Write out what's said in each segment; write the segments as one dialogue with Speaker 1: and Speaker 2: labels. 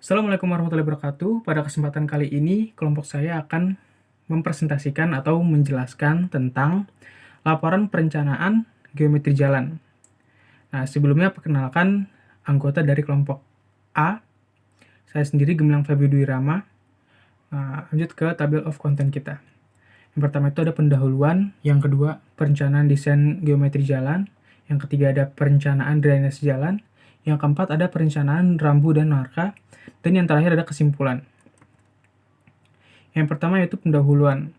Speaker 1: Assalamualaikum warahmatullahi wabarakatuh. Pada kesempatan kali ini, kelompok saya akan mempresentasikan atau menjelaskan tentang laporan perencanaan geometri jalan. Nah, sebelumnya perkenalkan anggota dari kelompok A. Saya sendiri Gemilang Feby Dwi Rama. Nah, lanjut ke table of content kita. Yang pertama itu ada pendahuluan, yang kedua perencanaan desain geometri jalan, yang ketiga ada perencanaan drainase jalan, yang keempat ada perencanaan rambu dan marka, dan yang terakhir ada kesimpulan. Yang pertama yaitu pendahuluan.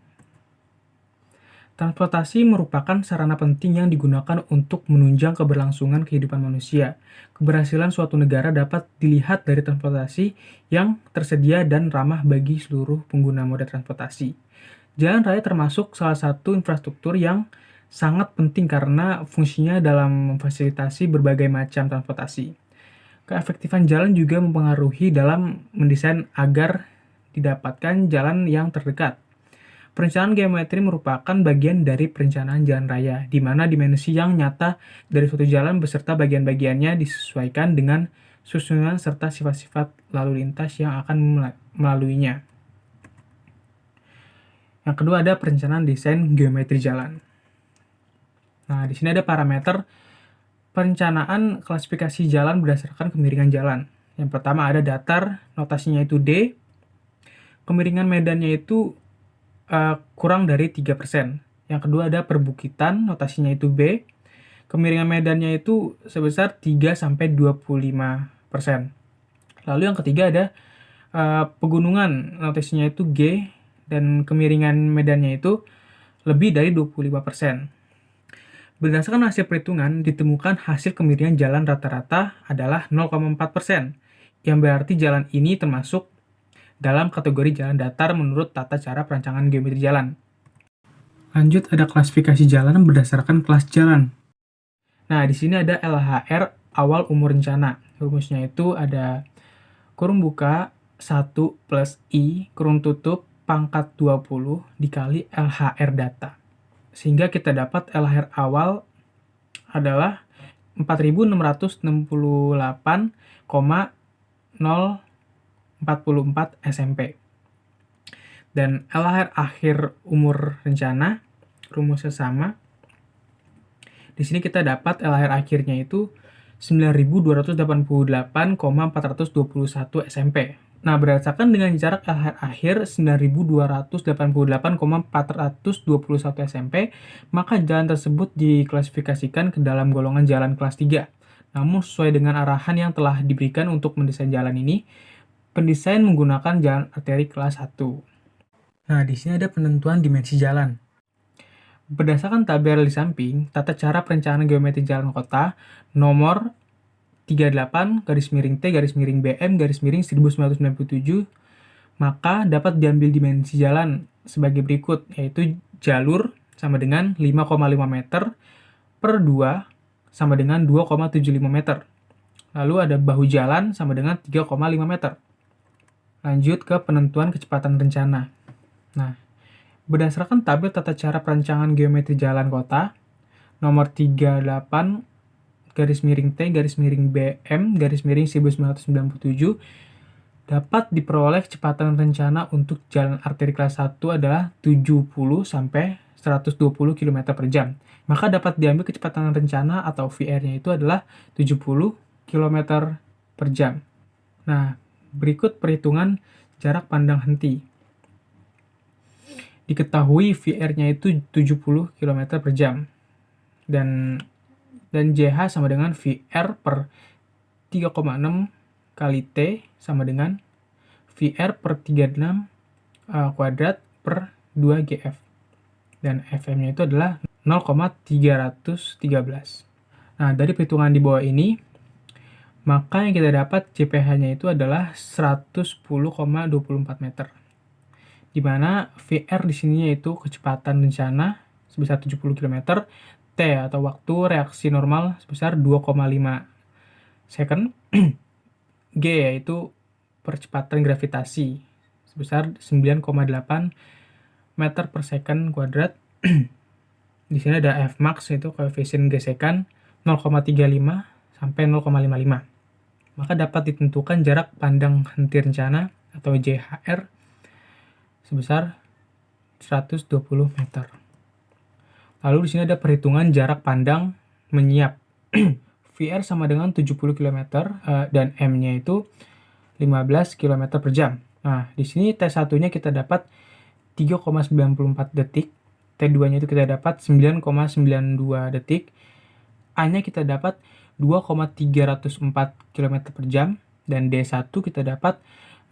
Speaker 1: Transportasi merupakan sarana penting yang digunakan untuk menunjang keberlangsungan kehidupan manusia. Keberhasilan suatu negara dapat dilihat dari transportasi yang tersedia dan ramah bagi seluruh pengguna moda transportasi. Jalan raya termasuk salah satu infrastruktur yang sangat penting karena fungsinya dalam memfasilitasi berbagai macam transportasi. Keefektifan jalan juga mempengaruhi dalam mendesain agar didapatkan jalan yang terdekat. Perencanaan geometri merupakan bagian dari perencanaan jalan raya, di mana dimensi yang nyata dari suatu jalan beserta bagian-bagiannya disesuaikan dengan susunan serta sifat-sifat lalu lintas yang akan melaluinya. Yang kedua ada perencanaan desain geometri jalan. Nah, di sini ada parameter perencanaan klasifikasi jalan berdasarkan kemiringan jalan. Yang pertama ada datar, notasinya itu D. Kemiringan medannya itu kurang dari 3%. Yang kedua ada perbukitan, notasinya itu B. Kemiringan medannya itu sebesar 3-25%. Lalu yang ketiga ada pegunungan, notasinya itu G, dan kemiringan medannya itu lebih dari 25%. Berdasarkan hasil perhitungan, ditemukan hasil kemiringan jalan rata-rata adalah 0,4%, yang berarti jalan ini termasuk dalam kategori jalan datar menurut tata cara perancangan geometri jalan. Lanjut ada klasifikasi jalan berdasarkan kelas jalan. Nah, di sini ada LHR awal umur rencana. Rumusnya itu ada kurung buka 1 plus I kurung tutup pangkat 20 dikali LHR data. Sehingga kita dapat LHR awal adalah 4668,044 SMP. Dan LHR akhir umur rencana, rumusnya sama. Di sini kita dapat LHR akhirnya itu 9288,421 SMP. Nah, berdasarkan dengan jarak LHR akhir 9288,421 SMP, maka jalan tersebut diklasifikasikan ke dalam golongan jalan kelas 3. Namun, sesuai dengan arahan yang telah diberikan untuk mendesain jalan ini, pendesain menggunakan jalan arteri kelas 1. Nah, di sini ada penentuan dimensi jalan. Berdasarkan tabel di samping, tata cara perencanaan geometri jalan kota nomor 38 BM 1997, maka dapat diambil dimensi jalan sebagai berikut, yaitu jalur sama dengan 5,5 meter per 2 sama dengan 2,75 meter. Lalu ada bahu jalan sama dengan 3,5 meter. Lanjut ke penentuan kecepatan rencana. Nah, berdasarkan tabel tata cara perancangan geometri jalan kota nomor 38 T-BM 1997 dapat diperoleh kecepatan rencana untuk jalan arteri kelas 1 adalah 70 sampai 120 km per jam. Maka dapat diambil kecepatan rencana atau VR-nya itu adalah 70 km per jam. Nah, berikut perhitungan jarak pandang henti. Diketahui VR-nya itu 70 km per jam. Dan JH sama dengan VR per 3,6 kali T sama dengan VR per 36 kuadrat per 2 GF. Dan FM-nya itu adalah 0,313. Nah, dari perhitungan di bawah ini, maka yang kita dapat CPH-nya itu adalah 110,24 meter. Di mana VR di sini yaitu kecepatan rencana sebesar 70 km, T atau waktu reaksi normal sebesar 2,5 second, G yaitu percepatan gravitasi sebesar 9,8 meter per second kuadrat. Di sini ada Fmax yaitu koefisien gesekan 0,35 sampai 0,55. maka dapat ditentukan jarak pandang henti rencana atau JHR sebesar 120 meter. Lalu di sini ada perhitungan jarak pandang menyiap. VR sama dengan 70 km dan M-nya itu 15 km per jam. Nah, di sini T1-nya kita dapat 3,94 detik, T2-nya itu kita dapat 9,92 detik, A-nya kita dapat 2,304 km per jam, dan D1 kita dapat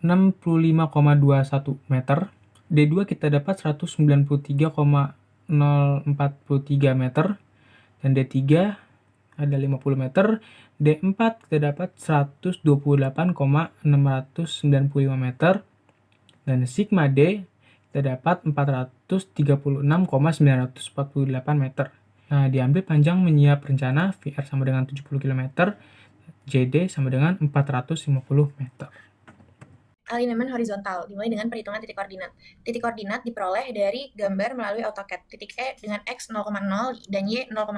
Speaker 1: 65,21 meter, D2 kita dapat 193,043 meter, dan D3 ada 50 meter, D4 kita dapat 128,695 meter, dan sigma D kita dapat 436,948 meter. Nah, diambil panjang menyiap rencana VR sama dengan 70 km, JD sama dengan 450 meter.
Speaker 2: Alignment horizontal dimulai dengan perhitungan titik koordinat. Titik koordinat diperoleh dari gambar melalui AutoCAD. Titik E dengan X 0,0 dan Y 0,0.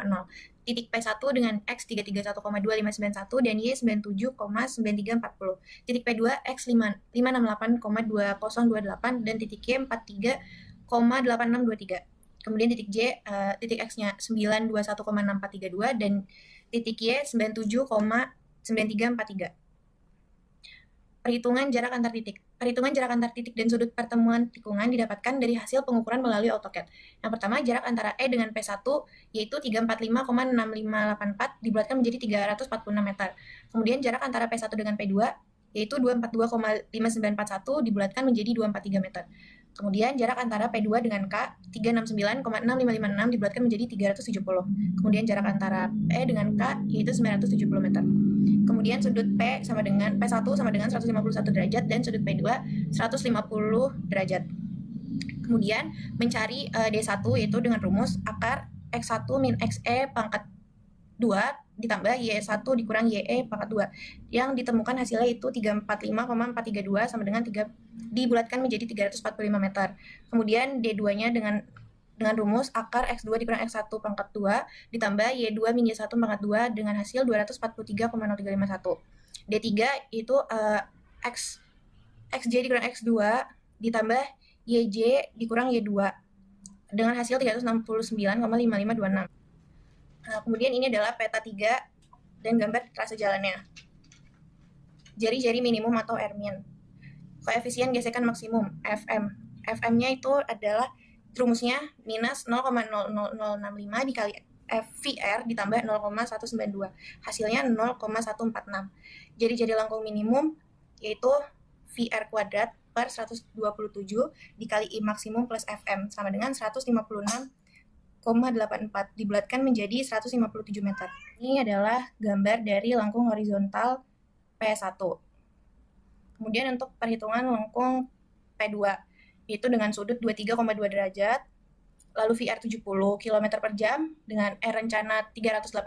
Speaker 2: Titik P1 dengan X 331,2591 dan Y 97,9340. Titik P2 X 568,2028 dan titik Y 43,8623. Kemudian titik J, titik X-nya 921,6432 dan titik Y 97,9343. Perhitungan jarak antar titik. Perhitungan jarak antar titik dan sudut pertemuan tikungan didapatkan dari hasil pengukuran melalui AutoCAD. Yang pertama, jarak antara E dengan P1 yaitu 345,6584 dibulatkan menjadi 346 meter. Kemudian jarak antara P1 dengan P2 yaitu 242,5941 dibulatkan menjadi 243 meter. Kemudian jarak antara P2 dengan K 369,6556 dibulatkan menjadi 370. Kemudian jarak antara E dengan K yaitu 970 meter. Kemudian sudut P1 sama dengan 151 derajat dan sudut P2 150 derajat. Kemudian mencari D1 yaitu dengan rumus akar X1 min XE pangkat 2 ditambah Y1 dikurang YE pangkat 2. Yang ditemukan hasilnya itu 345,432 sama dengan 3 dibulatkan menjadi 345 meter. Kemudian D2-nya dengan rumus akar X2 dikurang X1 pangkat 2 ditambah Y2 min Y1 pangkat 2 dengan hasil 243,0351. D3 itu XJ dikurang X2 ditambah YJ dikurang Y2 dengan hasil 369,5526. Nah, kemudian ini adalah peta 3 dan gambar trase jalannya. Jari-jari minimum atau R-min. Koefisien gesekan maksimum, FM. FM-nya itu adalah rumusnya minus 0,00065 dikali VR ditambah 0,192. Hasilnya 0,146. Jari-jari lengkung minimum yaitu VR kuadrat per 127 dikali I maksimum plus FM sama dengan 156,84 dibulatkan menjadi 157 meter. Ini adalah gambar dari lengkung horizontal P1. Kemudian untuk perhitungan lengkung P2 yaitu dengan sudut 23,2 derajat, lalu VR 70 km per jam dengan R rencana 318,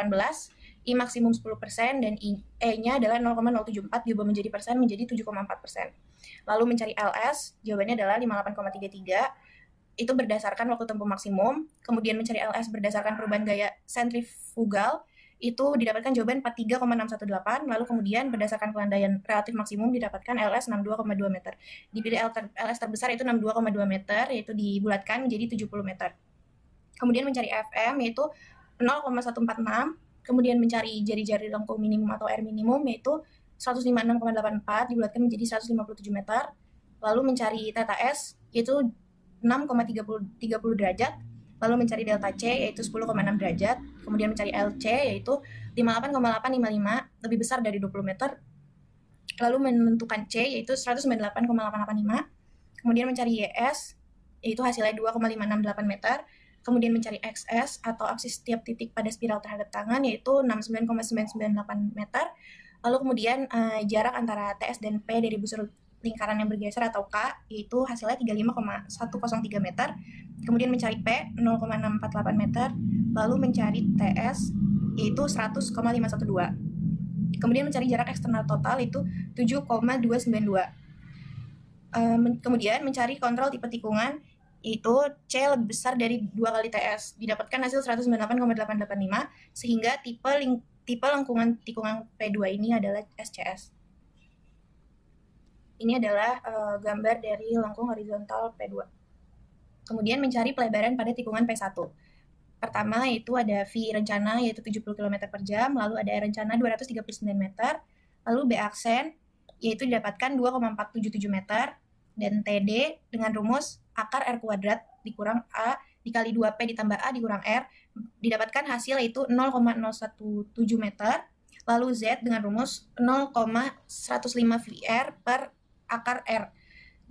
Speaker 2: I maksimum 10% dan E-nya adalah 0,074 diubah menjadi persen menjadi 7,4%. Lalu mencari LS, jawabannya adalah 58,33. Itu berdasarkan waktu tempuh maksimum. Kemudian mencari LS berdasarkan perubahan gaya sentrifugal, itu didapatkan jawaban 43,618. Lalu kemudian berdasarkan pelandaian relatif maksimum didapatkan LS 62,2 meter. Dipilih LS terbesar itu 62,2 meter, yaitu dibulatkan menjadi 70 meter. Kemudian mencari FM yaitu 0,146. Kemudian mencari jari-jari lengkung minimum atau R minimum yaitu 156,84 dibulatkan menjadi 157 meter. Lalu mencari theta S yaitu 6,30 derajat, lalu mencari delta C yaitu 10,6 derajat, kemudian mencari LC yaitu 58,855 lebih besar dari 20 meter, lalu menentukan C yaitu 198,885, kemudian mencari YS yaitu hasilnya 2,568 meter, kemudian mencari XS atau aksis setiap titik pada spiral terhadap tangan yaitu 69,998 meter, lalu kemudian jarak antara TS dan P dari busur lingkaran yang bergeser atau K yaitu hasilnya 35,103 meter, kemudian mencari P 0,648 meter, lalu mencari TS yaitu 100,512, kemudian mencari jarak eksternal total itu 7,292, kemudian mencari kontrol tipe tikungan yaitu C lebih besar dari 2 kali TS, didapatkan hasil 198,885 sehingga tipe tipe lengkungan tikungan P2 ini adalah SCS. Ini adalah gambar dari lengkung horizontal P2. Kemudian mencari pelebaran pada tikungan P1. Pertama itu ada V rencana yaitu 70 km per jam, lalu ada R rencana 239 meter, lalu B aksen yaitu didapatkan 2,477 meter, dan TD dengan rumus akar R kuadrat dikurang A dikali 2P ditambah A dikurang R, didapatkan hasil yaitu 0,017 meter, lalu Z dengan rumus 0,105 VR per akar R,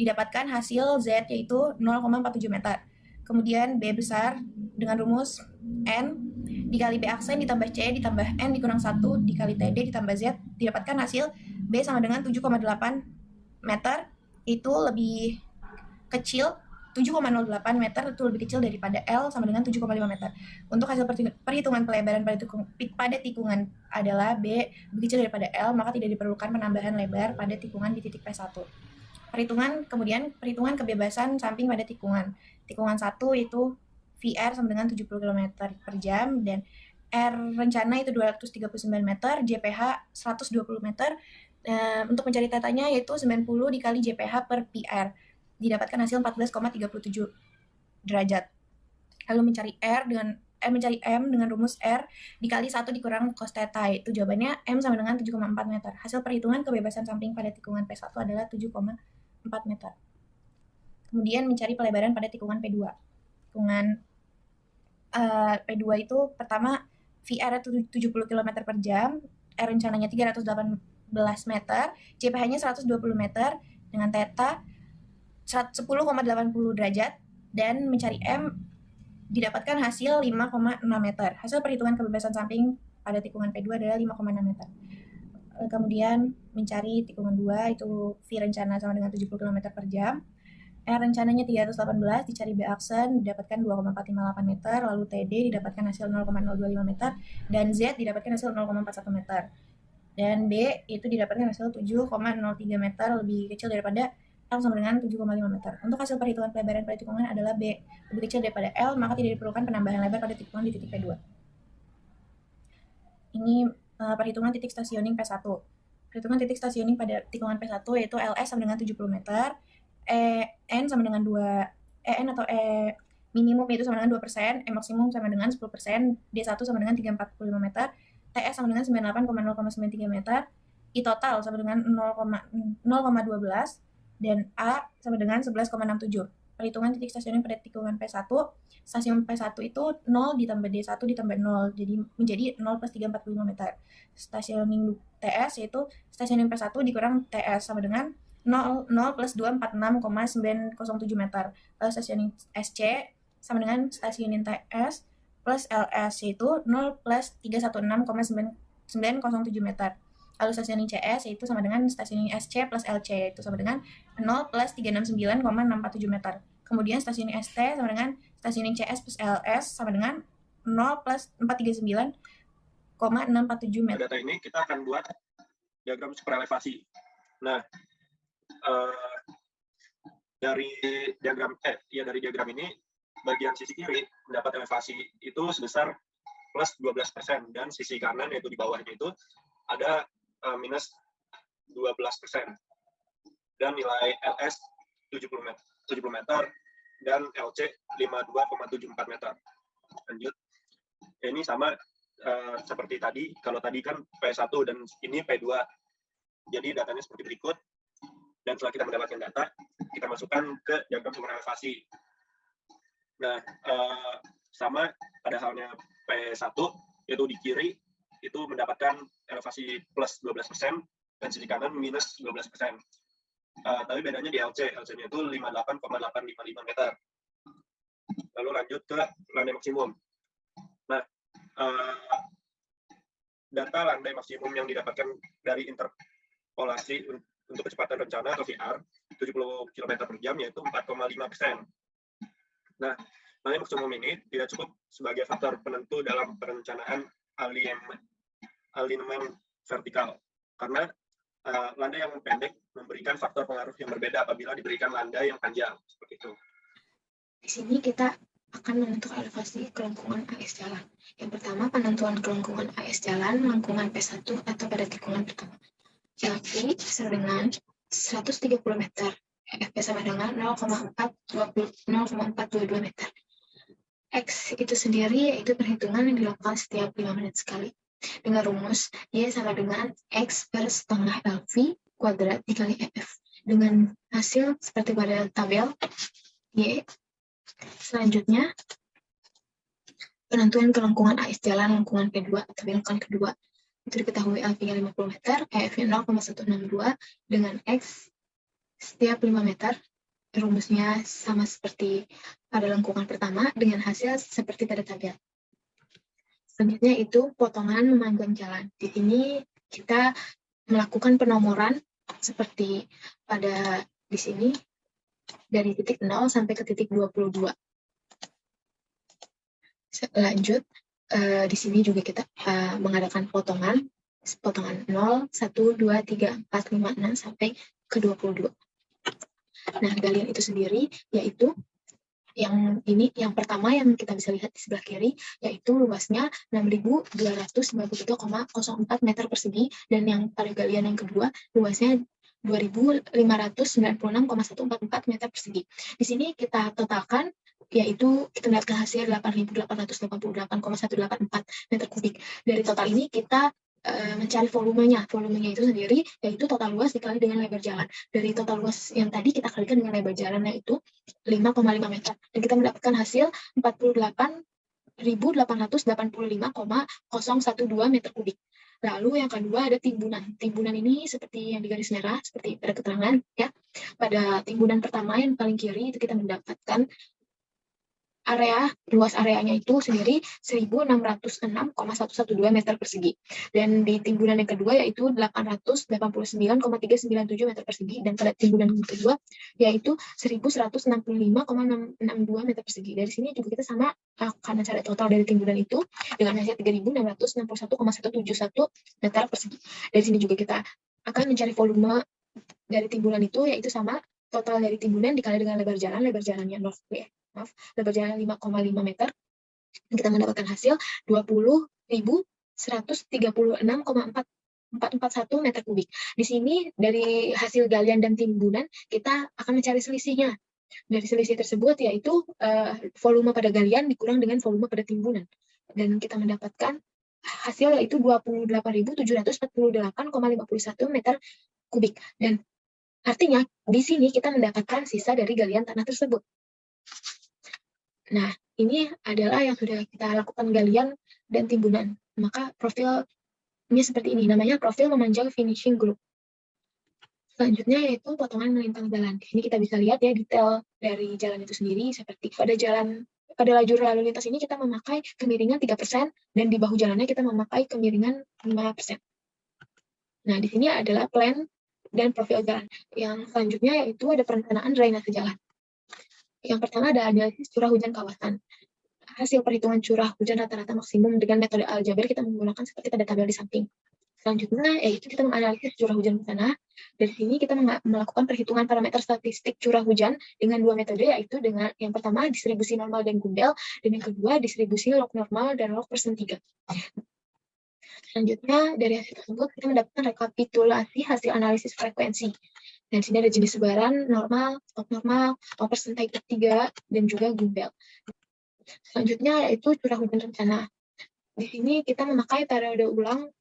Speaker 2: didapatkan hasil Z yaitu 0,47 meter. Kemudian B besar dengan rumus N dikali B aksen ditambah C ditambah N dikurang 1 dikali TD ditambah Z, didapatkan hasil B sama dengan 7,8 meter, itu lebih kecil, 7,08 meter itu lebih kecil daripada L sama dengan 7,5 meter. Untuk hasil perhitungan pelebaran pada tikungan adalah B lebih kecil daripada L, maka tidak diperlukan penambahan lebar pada tikungan di titik P1. Kemudian perhitungan kebebasan samping pada tikungan. Tikungan 1 itu VR sama dengan 70 km per jam, dan R rencana itu 239 meter, JPH 120 meter. Untuk mencari tetanya yaitu 90 dikali JPH per PR. Didapatkan hasil 14,37 derajat. Lalu mencari M dengan rumus R dikali 1 dikurang cos theta, itu jawabannya M sama dengan 7,4 meter. Hasil perhitungan kebebasan samping pada tikungan P1 adalah 7,4 meter. Kemudian mencari pelebaran pada tikungan P2. Tikungan P2 itu pertama VR 70 km per jam, R rencananya 318 meter, JPH-nya 120 meter dengan theta 10,80 derajat, dan mencari M didapatkan hasil 5,6 meter. Hasil perhitungan kebebasan samping pada tikungan P2 adalah 5,6 meter. Kemudian mencari tikungan 2 itu V rencana sama dengan 70 km per jam, R rencananya 318, dicari B aksen didapatkan 2,458 meter, lalu TD didapatkan hasil 0,025 meter, dan Z didapatkan hasil 0,41 meter. Dan B itu didapatkan hasil 7,03 meter, lebih kecil daripada L sama dengan 7,5 meter. Untuk hasil perhitungan pelebaran pada tikungan adalah B lebih kecil daripada L, maka tidak diperlukan penambahan lebar pada tikungan di titik P2. Ini perhitungan titik stasioning P1. Perhitungan titik stasioning pada tikungan P1 yaitu LS sama dengan 70 meter, EN sama dengan 2, EN atau E minimum itu sama dengan 2%, E maksimum sama dengan 10%, D1 sama dengan 345 meter, TS sama dengan 98,093 meter, I total sama dengan 0,12, dan A sama dengan 11,67. Perhitungan titik stasioning pada tikungan P1, stasiun P1 itu 0 ditambah D1 ditambah 0, jadi menjadi 0 plus 345 meter. Stasioning TS yaitu stasioning P1 dikurang TS sama dengan 0 plus 246,907 meter. Lalu stasioning SC sama dengan stasioning TS plus LS yaitu 0 plus 316,907 meter. Lalu stasioning CS yaitu sama dengan stasioning SC plus LC yaitu sama dengan 0 plus 369,647 meter. Kemudian stasioning ST sama dengan stasioning CS plus LS sama dengan 0 plus 439,647 meter.
Speaker 3: Data ini kita akan buat diagram super elevasi. Nah, dari diagram ini bagian sisi kiri mendapat elevasi itu sebesar plus 12%, dan sisi kanan yaitu di bawahnya itu ada minus 12%, dan nilai LS 70 meter dan LC 52,74 meter. Lanjut, ini sama seperti tadi. Kalau tadi kan P1 dan ini P2, jadi datanya seperti berikut. Dan setelah kita mendapatkan data, kita masukkan ke diagram sumber elevasi. Nah, sama pada halnya P1, yaitu di kiri itu mendapatkan elevasi plus 12%, dan sisi kanan minus 12%. Tapi bedanya di LC. LC-nya itu 58,855 meter. Lalu lanjut ke landai maksimum. Nah, data landai maksimum yang didapatkan dari interpolasi untuk kecepatan rencana atau VR 70 km per jam yaitu 4,5%. Nah, landai maksimum ini tidak cukup sebagai faktor penentu dalam perencanaan alignment vertikal, karena landai yang pendek memberikan faktor pengaruh yang berbeda apabila diberikan landai yang panjang, seperti itu.
Speaker 2: Di sini kita akan menentukan elevasi kelengkungan AS jalan. Yang pertama, penentuan kelengkungan AS jalan, lengkungan P1 atau pada tikungan pertama. Jadi, dengan 130 meter, EFP sama dengan 0,422 meter. X itu sendiri yaitu perhitungan yang dilakukan setiap 5 menit sekali. Dengan rumus, Y sama dengan X per setengah LV kuadrat dikali EF. Dengan hasil seperti pada tabel Y. Selanjutnya, penentuan kelengkungan AS jalan lengkungan P2 atau belokan kedua. Itu diketahui LV-nya 50 meter, EF-nya 0,162 dengan X setiap 5 meter. Rumusnya sama seperti pada lengkungan pertama dengan hasil seperti pada tabel. Selanjutnya itu potongan memanjang jalan. Di sini kita melakukan penomoran seperti pada di sini dari titik 0 sampai ke titik 22. Lanjut, di sini juga kita mengadakan potongan 0, 1, 2, 3, 4, 5, 6 sampai ke 22. Nah, galian itu sendiri yaitu yang pertama yang kita bisa lihat di sebelah kiri yaitu luasnya 6.292,04 meter persegi, dan yang pada galian yang kedua luasnya 2.596,144 meter persegi. Di sini kita totalkan yaitu kita mendapatkan hasil 8.888,184 meter kubik. Dari total ini kita mencari volumenya. Volumenya itu sendiri yaitu total luas dikali dengan lebar jalan. Dari total luas yang tadi kita kalikan dengan lebar jalannya itu 5,5 meter. Dan kita mendapatkan hasil 48.885,012 meter kubik. Lalu yang kedua ada timbunan. Timbunan ini seperti yang di garis merah, seperti pada keterangan ya. Pada timbunan pertama yang paling kiri itu kita mendapatkan luas areanya itu sendiri 1.606,112 meter persegi. Dan di timbunan yang kedua yaitu 889,397 meter persegi. Dan pada timbunan yang kedua yaitu 1.165,662 meter persegi. Dari sini juga kita sama akan mencari total dari timbunan itu dengan hasil 3.661,171 meter persegi. Dari sini juga kita akan mencari volume dari timbunan itu yaitu sama total dari timbunan dikali dengan lebar jalannya lebar jalan 5,5 meter, kita mendapatkan hasil 20.136,441 meter kubik. Di sini dari hasil galian dan timbunan kita akan mencari selisihnya. Dari selisih tersebut yaitu volume pada galian dikurang dengan volume pada timbunan, dan kita mendapatkan hasil yaitu 28.748,51 meter kubik. Dan artinya di sini kita mendapatkan sisa dari galian tanah tersebut. Nah, ini adalah yang sudah kita lakukan galian dan timbunan. Maka profilnya seperti ini, namanya profil memanjang finishing group. Selanjutnya yaitu potongan melintang jalan. Di sini kita bisa lihat ya detail dari jalan itu sendiri, seperti pada lajur lalu lintas ini kita memakai kemiringan 3% dan di bahu jalannya kita memakai kemiringan 5%. Nah, di sini adalah plan dan profil jalan. Yang selanjutnya yaitu ada perencanaan drainase jalan. Yang pertama ada analisis curah hujan kawasan. Hasil perhitungan curah hujan rata-rata maksimum dengan metode aljabar kita menggunakan seperti pada tabel di samping. Selanjutnya yaitu kita menganalisis curah hujan bencana. Dari sini kita melakukan perhitungan parameter statistik curah hujan dengan dua metode, yaitu dengan yang pertama distribusi normal dan gumbel, dan yang kedua distribusi log normal dan log persen 3. Selanjutnya dari hasil tersebut kita mendapatkan rekapitulasi hasil analisis frekuensi. Dan di sini ada jenis sebaran, normal, persentase 3, dan juga gumbel. Selanjutnya yaitu curah hujan rencana. Di sini kita memakai periode ulang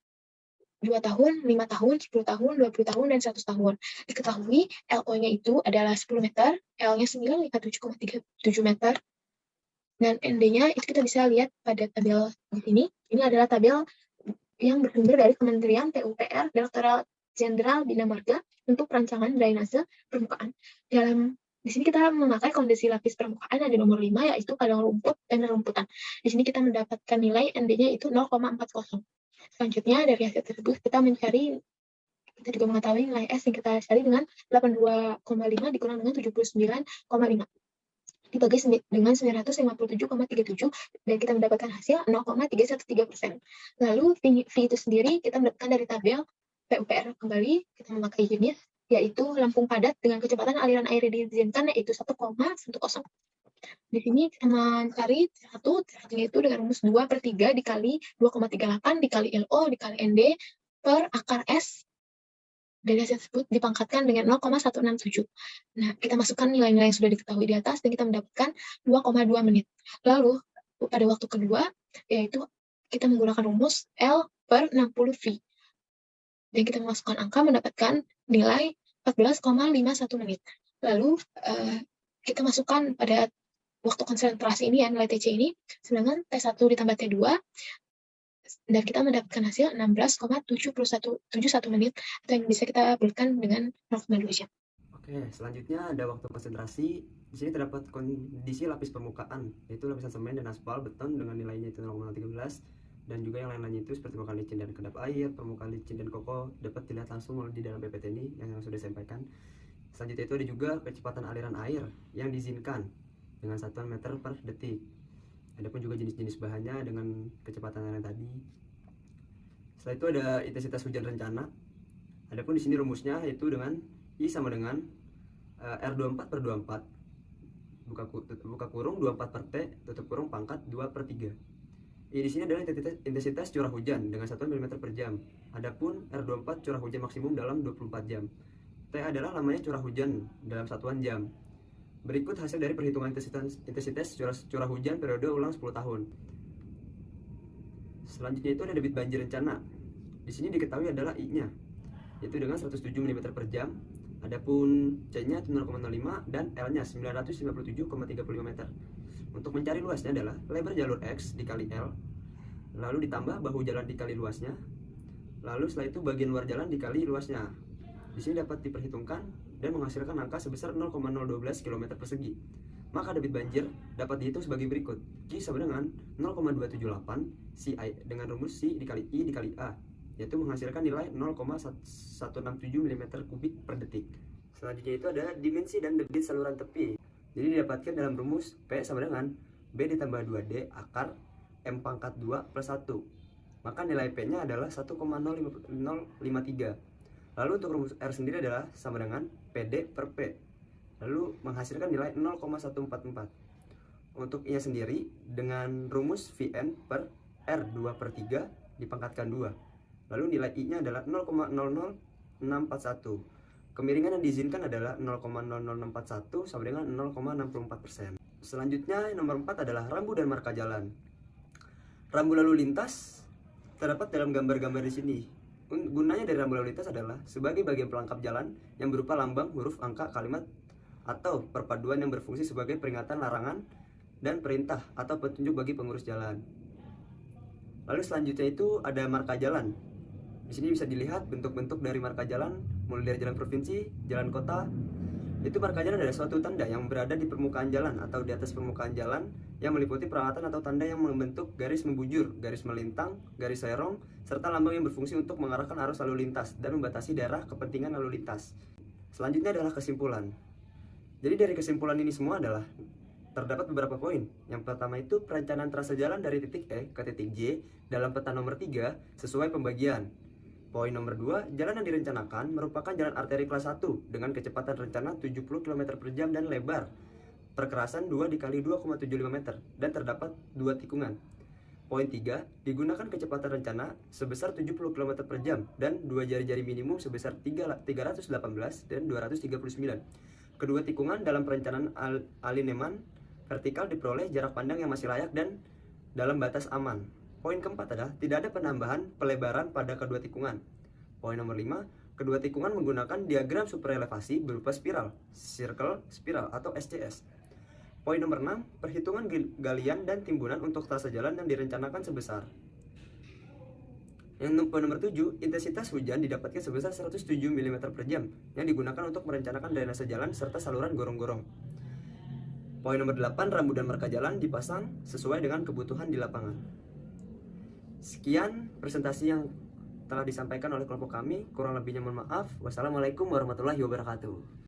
Speaker 2: 2 tahun, 5 tahun, 10 tahun, 20 tahun, dan 100 tahun. Diketahui LO-nya itu adalah 10 meter, L-nya 957,37 meter, dan ND-nya itu kita bisa lihat pada tabel di sini. Ini adalah tabel yang bersumber dari Kementerian PUPR Direktorat Jenderal Bina Marga untuk perancangan drainase permukaan. Di sini kita memakai kondisi lapis permukaan ada nomor 5 yaitu padang rumput dan rerumputan. Di sini kita mendapatkan nilai ND-nya itu 0,40. Selanjutnya dari hasil tersebut kita juga mengetahui nilai S yang kita cari dengan 82,5 dikurang dengan 79,5. Dibagi dengan 957,37 dan kita mendapatkan hasil 0,313%. Lalu V itu sendiri kita mendapatkan dari tabel PUPR. Kembali kita memakai jenis yaitu Lampung padat dengan kecepatan aliran air yang diizinkan yaitu 1,10.
Speaker 4: Di sini kita mencari satunya itu dengan rumus 2/3 dikali 2,38 dikali LO dikali ND per akar S dari hasil tersebut dipangkatkan dengan 0,167. Nah, kita masukkan nilai-nilai yang sudah diketahui di atas dan kita mendapatkan 2,2 menit. Lalu, pada waktu kedua, yaitu kita menggunakan rumus L per 60V. Dan kita memasukkan angka mendapatkan nilai 14,51 menit. Lalu, kita masukkan pada waktu konsentrasi ini ya, nilai TC ini, sedangkan T1 ditambah T2, dan kita mendapatkan hasil 16,71 menit, atau yang bisa kita bulatkan dengan 0,2 jam.
Speaker 5: Oke, selanjutnya ada waktu konsentrasi. Di sini terdapat kondisi lapis permukaan, yaitu lapisan semen dan aspal beton dengan nilainya itu 0,13, dan juga yang lain-lainnya itu seperti permukaan licin dan kedap air, permukaan licin dan koko dapat dilihat langsung di dalam PPT ini yang sudah disampaikan. Selanjutnya itu ada juga kecepatan aliran air yang diizinkan dengan satuan meter per detik. Adapun juga jenis-jenis bahannya dengan kecepatan aliran tadi. Setelah itu ada intensitas hujan rencana. Adapun di sini rumusnya yaitu dengan I sama dengan R24/24 buka kurung 24 per T tutup kurung pangkat 2/3. Di sini adalah intensitas curah hujan dengan satuan mm per jam. Adapun R24 curah hujan maksimum dalam 24 jam. T adalah lamanya curah hujan dalam satuan jam. Berikut hasil dari perhitungan intensitas curah hujan periode ulang 10 tahun. Selanjutnya itu ada debit banjir rencana. Di sini diketahui adalah I-nya, yaitu dengan 107 mm per jam. Adapun C-nya 0,05 dan L-nya 957,35 meter. Untuk mencari luasnya adalah lebar jalur X dikali L, lalu ditambah bahu jalan dikali luasnya, lalu setelah itu bagian luar jalan dikali luasnya. Di sini dapat diperhitungkan dan menghasilkan angka sebesar 0,012 km persegi. Maka debit banjir dapat dihitung sebagai berikut. Q sama dengan 0,278 CI dengan rumus C dikali I dikali A, yaitu menghasilkan nilai 0,167 mm kubik per detik. Selanjutnya itu ada dimensi dan debit saluran tepi. Jadi didapatkan dalam rumus P sama dengan B ditambah 2D akar M pangkat 2 plus 1. Maka nilai P-nya adalah 1,053. Lalu untuk rumus R sendiri adalah sama dengan PD per P. Lalu menghasilkan nilai 0,144. Untuk I-nya sendiri dengan rumus VN per R 2/3 dipangkatkan 2. Lalu nilai I-nya adalah 0,00641. Kemiringan yang diizinkan adalah 0,00641 sama dengan 0,64%. Selanjutnya nomor 4 adalah rambu dan marka jalan. Rambu lalu lintas terdapat dalam gambar-gambar di sini. Gunanya dari rambu lalu lintas adalah sebagai bagian pelengkap jalan yang berupa lambang, huruf, angka, kalimat, atau perpaduan yang berfungsi sebagai peringatan, larangan, dan perintah atau petunjuk bagi pengurus jalan. Lalu selanjutnya itu ada marka jalan. Di sini bisa dilihat bentuk-bentuk dari marka jalan, mulai dari jalan provinsi, jalan kota. Itu marka jalan adalah suatu tanda yang berada di permukaan jalan atau di atas permukaan jalan yang meliputi peralatan atau tanda yang membentuk garis membujur, garis melintang, garis serong, serta lambang yang berfungsi untuk mengarahkan arus lalu lintas dan membatasi daerah kepentingan lalu lintas. Selanjutnya adalah kesimpulan. Jadi dari kesimpulan ini semua adalah terdapat beberapa poin. Yang pertama itu perencanaan trase jalan dari titik E ke titik J dalam peta nomor 3 sesuai pembagian. Poin nomor 2, jalan yang direncanakan merupakan jalan arteri kelas 1 dengan kecepatan rencana 70 km per jam dan lebar perkerasan 2 dikali 2,75 meter dan terdapat 2 tikungan. Poin 3, digunakan kecepatan rencana sebesar 70 km per jam dan 2 jari-jari minimum sebesar 318 dan 239. Kedua tikungan dalam perencanaan alineman vertikal diperoleh jarak pandang yang masih layak dan dalam batas aman. Poin keempat adalah tidak ada penambahan pelebaran pada kedua tikungan. Poin nomor 5, kedua tikungan menggunakan diagram superelevasi berupa spiral, circle, spiral atau SCS. Poin nomor 6, perhitungan galian dan timbunan untuk trase jalan yang direncanakan sebesar. Yang poin nomor 7, intensitas hujan didapatkan sebesar 107 mm per jam yang digunakan untuk merencanakan drainase jalan serta saluran gorong-gorong. Poin nomor 8, rambu dan marka jalan dipasang sesuai dengan kebutuhan di lapangan. Sekian presentasi yang telah disampaikan oleh kelompok kami. Kurang lebihnya mohon maaf. Wassalamualaikum warahmatullahi wabarakatuh.